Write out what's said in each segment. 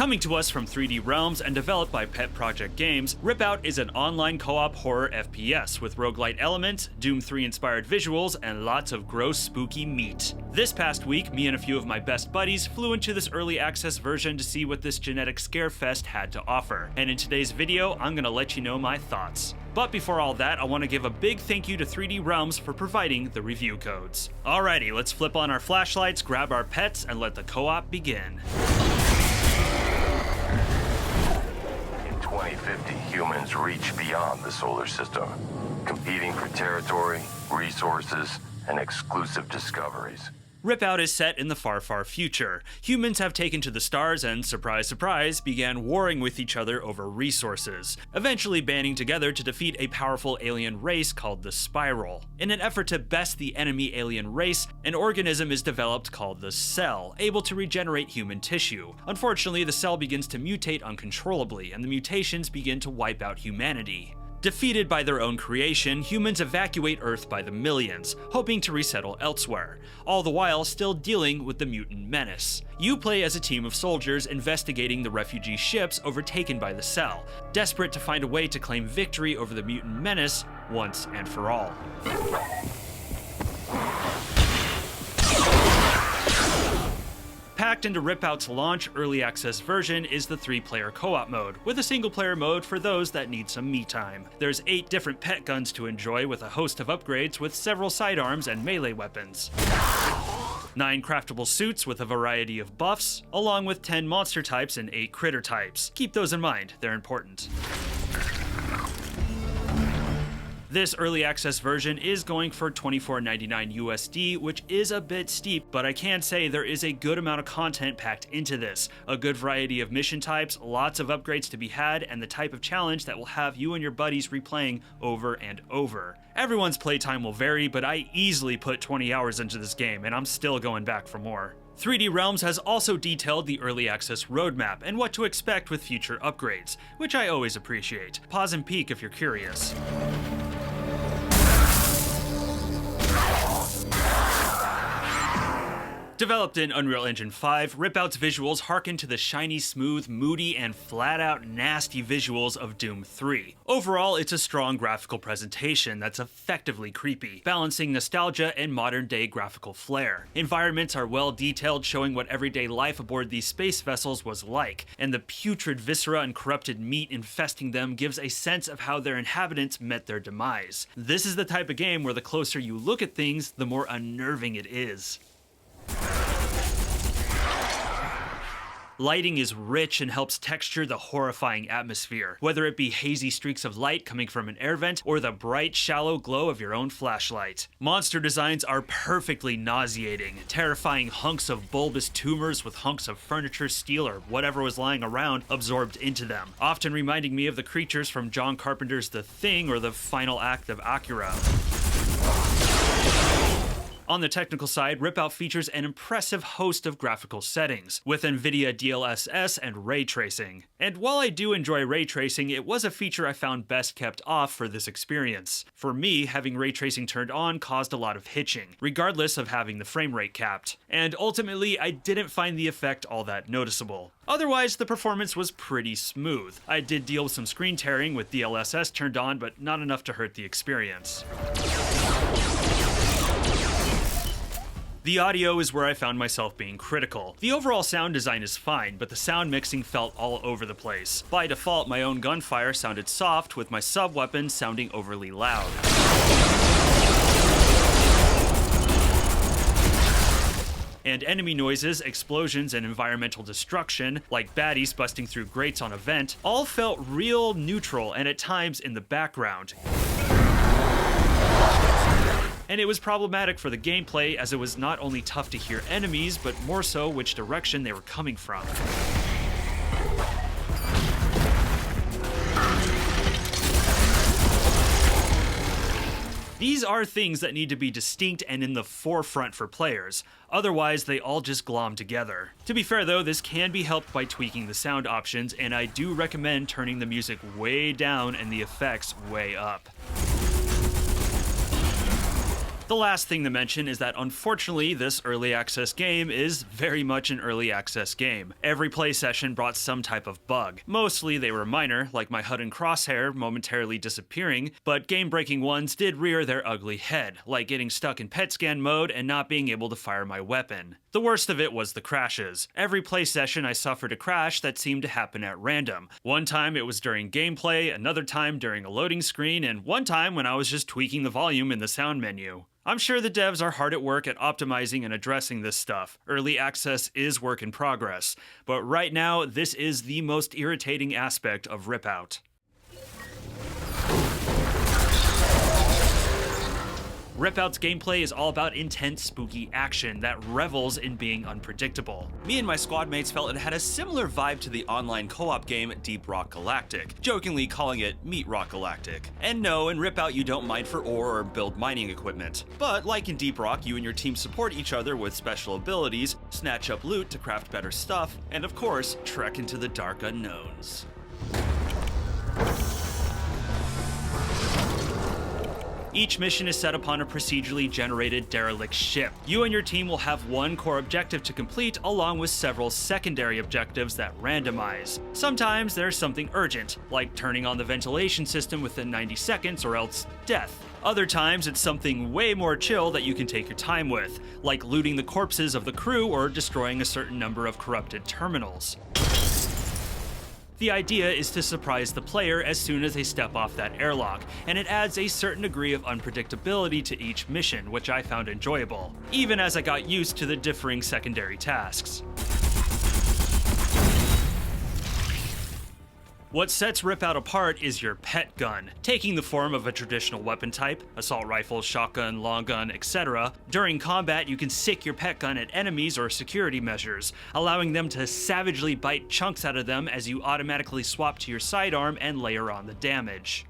Coming to us from 3D Realms and developed by Pet Project Games, RIPOUT is an online co-op horror FPS with roguelite elements, Doom 3 inspired visuals, and lots of gross spooky meat. This past week, me and a few of my best buddies flew into this early access version to see what this genetic scarefest had to offer, and in today's video, I'm gonna let you know my thoughts. But before all that, I want to give a big thank you to 3D Realms for providing the review codes. Alrighty, let's flip on our flashlights, grab our pets, and let the co-op begin. In 2050, humans reach beyond the solar system, competing for territory, resources, and exclusive discoveries. RIPOUT is set in the far, far future. Humans have taken to the stars and, surprise, surprise, began warring with each other over resources, eventually banding together to defeat a powerful alien race called the Spiral. In an effort to best the enemy alien race, an organism is developed called the Cell, able to regenerate human tissue. Unfortunately, the cell begins to mutate uncontrollably, and the mutations begin to wipe out humanity. Defeated by their own creation, humans evacuate Earth by the millions, hoping to resettle elsewhere, all the while still dealing with the mutant menace. You play as a team of soldiers investigating the refugee ships overtaken by the Cell, desperate to find a way to claim victory over the mutant menace once and for all. Packed into RIPOUT's launch early access version is the 3-player co-op mode, with a single-player mode for those that need some me time. There's 8 different pet guns to enjoy with a host of upgrades with several sidearms and melee weapons. 9 craftable suits with a variety of buffs, along with 10 monster types and 8 critter types. Keep those in mind, they're important. This early access version is going for $24.99 USD, which is a bit steep, but I can say there is a good amount of content packed into this. A good variety of mission types, lots of upgrades to be had, and the type of challenge that will have you and your buddies replaying over and over. Everyone's playtime will vary, but I easily put 20 hours into this game, and I'm still going back for more. 3D Realms has also detailed the early access roadmap and what to expect with future upgrades, which I always appreciate. Pause and peek if you're curious. Developed in Unreal Engine 5, RIPOUT's visuals harken to the shiny, smooth, moody, and flat-out nasty visuals of Doom 3. Overall, it's a strong graphical presentation that's effectively creepy, balancing nostalgia and modern-day graphical flair. Environments are well detailed, showing what everyday life aboard these space vessels was like, and the putrid viscera and corrupted meat infesting them gives a sense of how their inhabitants met their demise. This is the type of game where the closer you look at things, the more unnerving it is. Lighting is rich and helps texture the horrifying atmosphere, whether it be hazy streaks of light coming from an air vent or the bright, shallow glow of your own flashlight. Monster designs are perfectly nauseating, terrifying hunks of bulbous tumors with hunks of furniture, steel, or whatever was lying around absorbed into them, often reminding me of the creatures from John Carpenter's The Thing or the final act of Akira. On the technical side, RIPOUT features an impressive host of graphical settings, with NVIDIA DLSS and ray tracing. And while I do enjoy ray tracing, it was a feature I found best kept off for this experience. For me, having ray tracing turned on caused a lot of hitching, regardless of having the frame rate capped. And ultimately, I didn't find the effect all that noticeable. Otherwise, the performance was pretty smooth. I did deal with some screen tearing with DLSS turned on, but not enough to hurt the experience. The audio is where I found myself being critical. The overall sound design is fine, but the sound mixing felt all over the place. By default, my own gunfire sounded soft, with my sub-weapon sounding overly loud. And enemy noises, explosions, and environmental destruction, like baddies busting through grates on a vent, all felt real neutral and at times in the background. And it was problematic for the gameplay, as it was not only tough to hear enemies, but more so which direction they were coming from. These are things that need to be distinct and in the forefront for players, otherwise they all just glom together. To be fair though, this can be helped by tweaking the sound options, and I do recommend turning the music way down and the effects way up. The last thing to mention is that unfortunately this early access game is very much an early access game. Every play session brought some type of bug. Mostly they were minor, like my HUD and crosshair momentarily disappearing, but game-breaking ones did rear their ugly head, like getting stuck in PET scan mode and not being able to fire my weapon. The worst of it was the crashes. Every play session I suffered a crash that seemed to happen at random. One time it was during gameplay, another time during a loading screen, and one time when I was just tweaking the volume in the sound menu. I'm sure the devs are hard at work at optimizing and addressing this stuff. Early access is work in progress, but right now this is the most irritating aspect of RIPOUT. RIPOUT's gameplay is all about intense, spooky action that revels in being unpredictable. Me and my squad mates felt it had a similar vibe to the online co-op game Deep Rock Galactic, jokingly calling it Meat Rock Galactic. And no, in RIPOUT you don't mine for ore or build mining equipment. But like in Deep Rock, you and your team support each other with special abilities, snatch up loot to craft better stuff, and of course, trek into the dark unknowns. Each mission is set upon a procedurally generated derelict ship. You and your team will have one core objective to complete along with several secondary objectives that randomize. Sometimes there's something urgent, like turning on the ventilation system within 90 seconds or else death. Other times it's something way more chill that you can take your time with, like looting the corpses of the crew or destroying a certain number of corrupted terminals. The idea is to surprise the player as soon as they step off that airlock, and it adds a certain degree of unpredictability to each mission, which I found enjoyable, even as I got used to the differing secondary tasks. What sets RIPOUT apart is your pet gun, taking the form of a traditional weapon type, assault rifle, shotgun, long gun, etc. During combat, you can sick your pet gun at enemies or security measures, allowing them to savagely bite chunks out of them as you automatically swap to your sidearm and layer on the damage.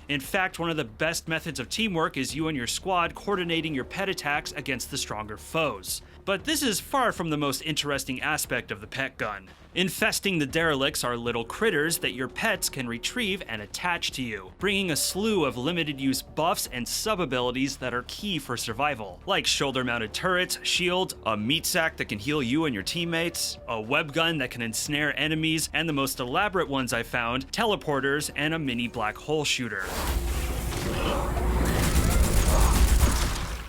In fact, one of the best methods of teamwork is you and your squad coordinating your pet attacks against the stronger foes. But this is far from the most interesting aspect of the pet gun. Infesting the derelicts are little critters that your pets can retrieve and attach to you, bringing a slew of limited use buffs and sub-abilities that are key for survival, like shoulder-mounted turrets, shield, a meat sack that can heal you and your teammates, a web gun that can ensnare enemies, and the most elaborate ones I found, teleporters and a mini black hole shooter.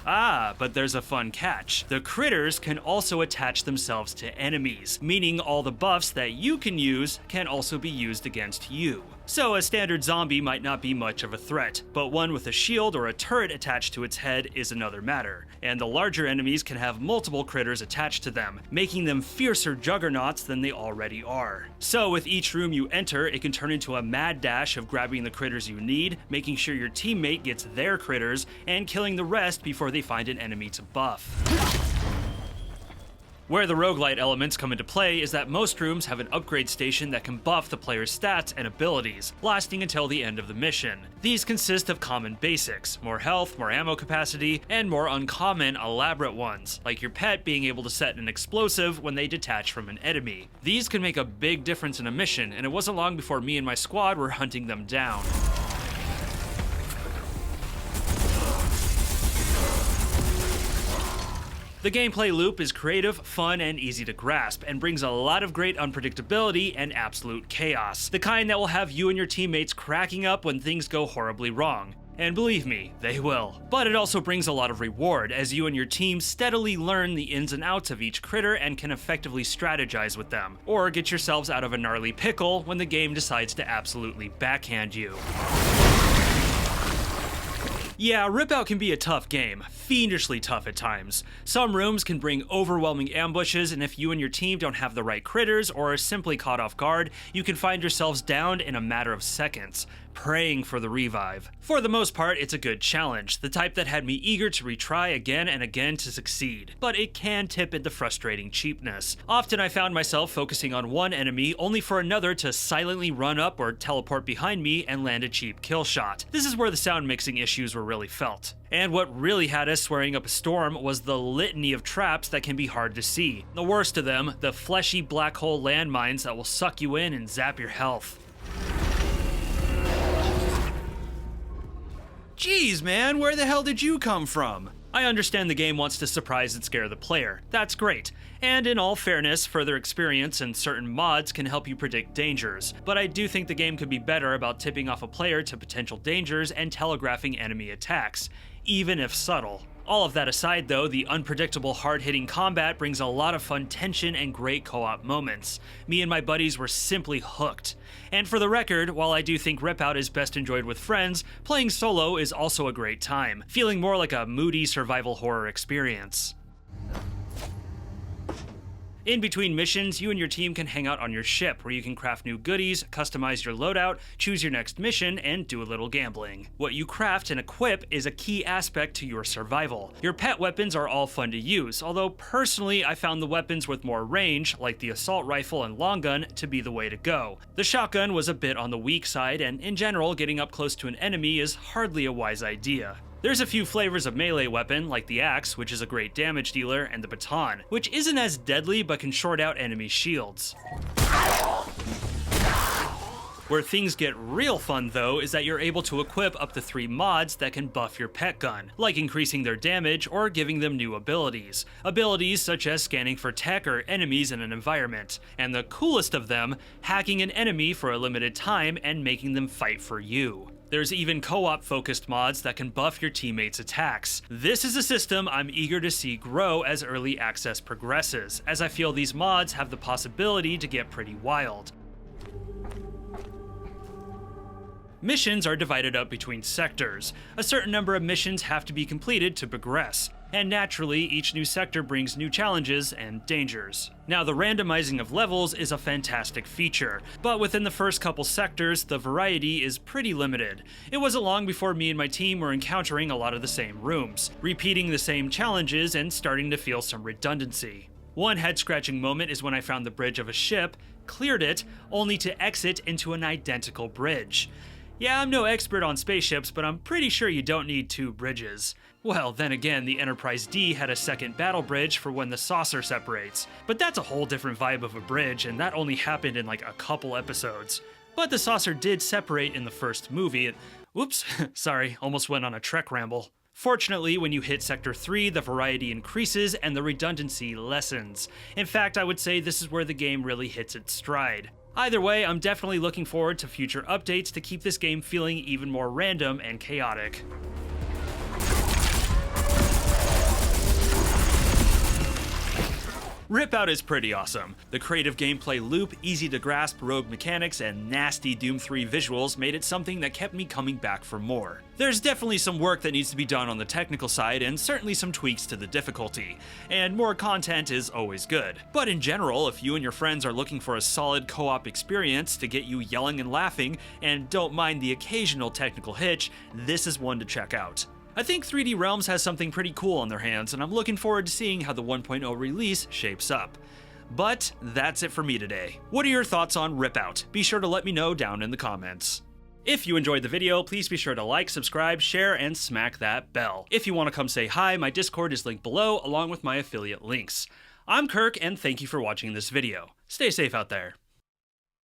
Ah, but there's a fun catch. The critters can also attach themselves to enemies, meaning all the buffs that you can use can also be used against you. So a standard zombie might not be much of a threat, but one with a shield or a turret attached to its head is another matter. And the larger enemies can have multiple critters attached to them, making them fiercer juggernauts than they already are. So with each room you enter, it can turn into a mad dash of grabbing the critters you need, making sure your teammate gets their critters, and killing the rest before they find an enemy to buff. Where the roguelite elements come into play is that most rooms have an upgrade station that can buff the player's stats and abilities, lasting until the end of the mission. These consist of common basics, more health, more ammo capacity, and more uncommon, elaborate ones, like your pet being able to set an explosive when they detach from an enemy. These can make a big difference in a mission, and it wasn't long before me and my squad were hunting them down. The gameplay loop is creative, fun, and easy to grasp, and brings a lot of great unpredictability and absolute chaos, the kind that will have you and your teammates cracking up when things go horribly wrong. And believe me, they will. But it also brings a lot of reward, as you and your team steadily learn the ins and outs of each critter and can effectively strategize with them, or get yourselves out of a gnarly pickle when the game decides to absolutely backhand you. Yeah, RIPOUT can be a tough game, fiendishly tough at times. Some rooms can bring overwhelming ambushes, and if you and your team don't have the right critters or are simply caught off guard, you can find yourselves downed in a matter of seconds, praying for the revive. For the most part, it's a good challenge, the type that had me eager to retry again and again to succeed, but it can tip into frustrating cheapness. Often I found myself focusing on one enemy only for another to silently run up or teleport behind me and land a cheap kill shot. This is where the sound mixing issues were really felt. And what really had us swearing up a storm was the litany of traps that can be hard to see. The worst of them, the fleshy black hole landmines that will suck you in and zap your health. Jeez, man, where the hell did you come from? I understand the game wants to surprise and scare the player. That's great. And in all fairness, further experience and certain mods can help you predict dangers. But I do think the game could be better about tipping off a player to potential dangers and telegraphing enemy attacks, even if subtle. All of that aside though, the unpredictable hard-hitting combat brings a lot of fun tension and great co-op moments. Me and my buddies were simply hooked. And for the record, while I do think RIPOUT is best enjoyed with friends, playing solo is also a great time, feeling more like a moody survival horror experience. In between missions, you and your team can hang out on your ship, where you can craft new goodies, customize your loadout, choose your next mission, and do a little gambling. What you craft and equip is a key aspect to your survival. Your pet weapons are all fun to use, although personally I found the weapons with more range, like the assault rifle and long gun, to be the way to go. The shotgun was a bit on the weak side, and in general, getting up close to an enemy is hardly a wise idea. There's a few flavors of melee weapon, like the axe, which is a great damage dealer, and the baton, which isn't as deadly but can short out enemy shields. Where things get real fun though is that you're able to equip up to 3 mods that can buff your pet gun, like increasing their damage or giving them new abilities. Abilities such as scanning for tech or enemies in an environment, and the coolest of them, hacking an enemy for a limited time and making them fight for you. There's even co-op focused mods that can buff your teammates' attacks. This is a system I'm eager to see grow as early access progresses, as I feel these mods have the possibility to get pretty wild. Missions are divided up between sectors. A certain number of missions have to be completed to progress, and naturally, each new sector brings new challenges and dangers. Now, the randomizing of levels is a fantastic feature, but within the first couple sectors, the variety is pretty limited. It wasn't long before me and my team were encountering a lot of the same rooms, repeating the same challenges and starting to feel some redundancy. One head-scratching moment is when I found the bridge of a ship, cleared it, only to exit into an identical bridge. Yeah, I'm no expert on spaceships, but I'm pretty sure you don't need 2 bridges. Well, then again, the Enterprise D had a second battle bridge for when the saucer separates, but that's a whole different vibe of a bridge, and that only happened in like a couple episodes. But the saucer did separate in the first movie. Oops, sorry, almost went on a Trek ramble. Fortunately, when you hit Sector 3, the variety increases and the redundancy lessens. In fact, I would say this is where the game really hits its stride. Either way, I'm definitely looking forward to future updates to keep this game feeling even more random and chaotic. RIPOUT is pretty awesome. The creative gameplay loop, easy to grasp rogue mechanics, and nasty Doom 3 visuals made it something that kept me coming back for more. There's definitely some work that needs to be done on the technical side, and certainly some tweaks to the difficulty. And more content is always good. But in general, if you and your friends are looking for a solid co-op experience to get you yelling and laughing, and don't mind the occasional technical hitch, this is one to check out. I think 3D Realms has something pretty cool on their hands, and I'm looking forward to seeing how the 1.0 release shapes up. But that's it for me today. What are your thoughts on RIPOUT? Be sure to let me know down in the comments. If you enjoyed the video, please be sure to like, subscribe, share, and smack that bell. If you want to come say hi, my Discord is linked below, along with my affiliate links. I'm Kirk, and thank you for watching this video. Stay safe out there.